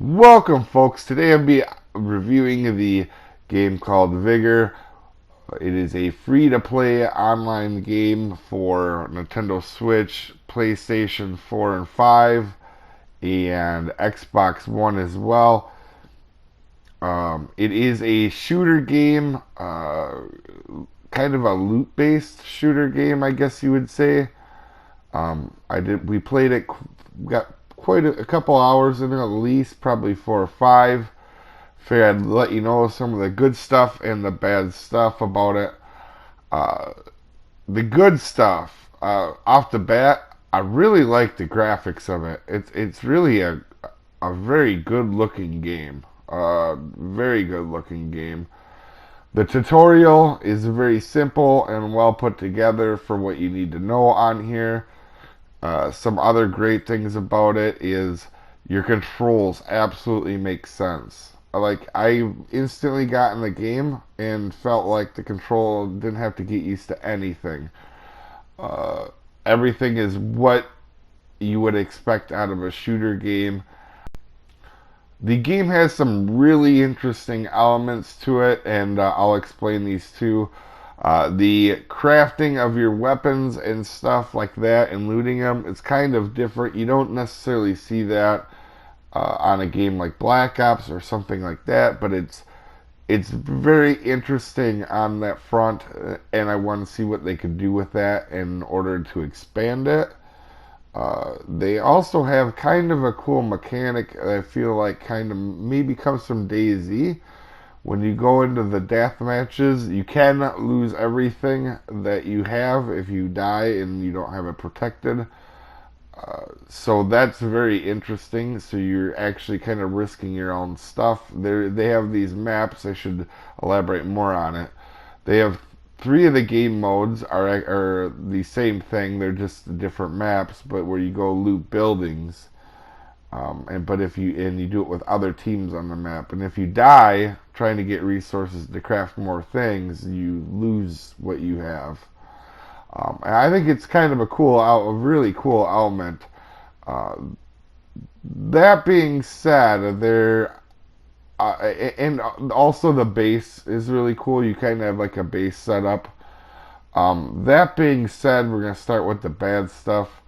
Welcome, folks. Today I'll be reviewing the game called Vigor. It is a free-to-play online game for Nintendo Switch, PlayStation 4 and 5, and Xbox One as well. It is a shooter game, kind of a loot-based shooter game, I guess you would say. We played it, got quite a couple hours in it at least, probably 4 or 5. Figured I'd let you know some of the good stuff and the bad stuff about it. Uh, the good stuff, off the bat, I really like the graphics of it. It's really a very good looking game. Very good looking game. The tutorial is very simple and well put together for what you need to know on here. Some other great things about it is your controls absolutely make sense. I instantly got in the game and felt like the control didn't have to get used to anything. Uh, Everything is what you would expect out of a shooter game. The game has some really interesting elements to it, and I'll explain these too. The crafting of your weapons and stuff like that and looting them, it's kind of different. You don't necessarily see that on a game like Black Ops or something like that, but it's very interesting on that front, and I want to see what they could do with that in order to expand it. They also have kind of a cool mechanic that I feel like kind of maybe comes from DayZ. When you go into the death matches, you cannot lose everything that you have if you die and you don't have it protected. So that's very interesting. So you're actually kind of risking your own stuff. They have these maps. I should elaborate more on it. They have 3 of the game modes are the same thing. They're just different maps, but where you go loot buildings. But if you do it with other teams on the map, and if you die trying to get resources to craft more things, you lose what you have. And I think it's kind of a really cool element. Uh, that being said, and also the base is really cool. You kind of have like a base setup. That being said, we're gonna start with the bad stuff.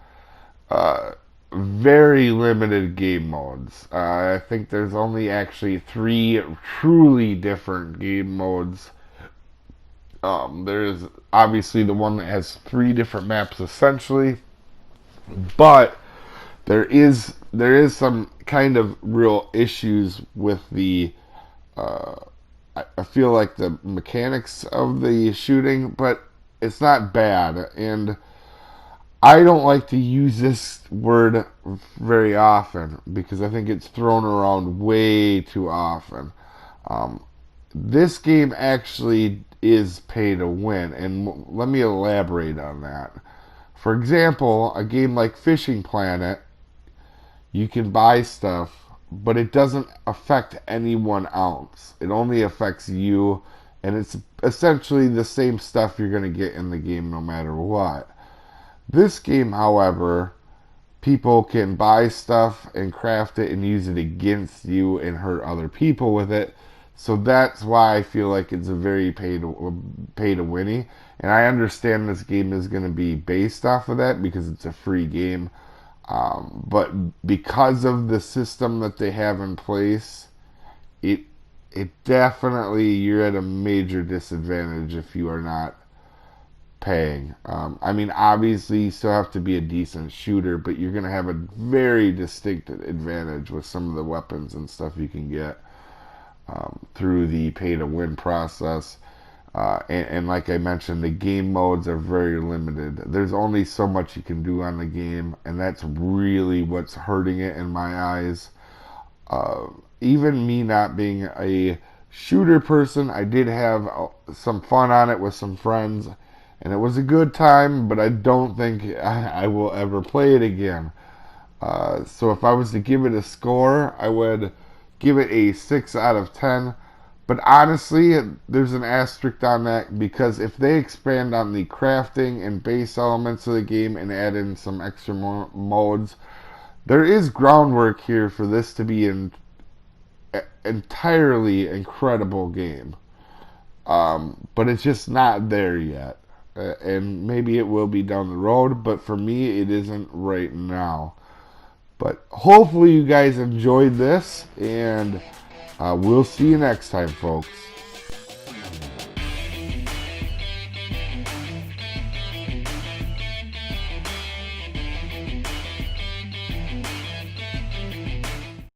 Uh, Very limited game modes. I think there's only actually 3 truly different game modes. There's obviously the one that has 3 different maps essentially, but there is some kind of real issues with the. Uh, I feel like the mechanics of the shooting, but it's not bad, and I don't like to use this word very often because I think it's thrown around way too often. Um, this game actually is pay to win, and let me elaborate on that. For example, a game like Fishing Planet, you can buy stuff, but it doesn't affect anyone else. It only affects you, and it's essentially the same stuff you're going to get in the game no matter what. This game, however, people can buy stuff and craft it and use it against you and hurt other people with it. So that's why I feel like it's a very pay to winny. And I understand this game is going to be based off of that because it's a free game. But because of the system that they have in place, it it definitely you're at a major disadvantage if you are not paying. I mean, obviously, you still have to be a decent shooter, but you're going to have a very distinct advantage with some of the weapons and stuff you can get through the pay to win process. And like I mentioned, the game modes are very limited. There's only so much you can do on the game, and that's really what's hurting it in my eyes. Uh, Even me not being a shooter person, I did have some fun on it with some friends, and it was a good time, but I don't think I will ever play it again. So if I was to give it a score, I would give it a 6 out of 10. But honestly, there's an asterisk on that because if they expand on the crafting and base elements of the game and add in some extra modes, there is groundwork here for this to be entirely incredible game. But it's just not there yet. And maybe it will be down the road, but for me, it isn't right now. But hopefully, you guys enjoyed this, and we'll see you next time, folks.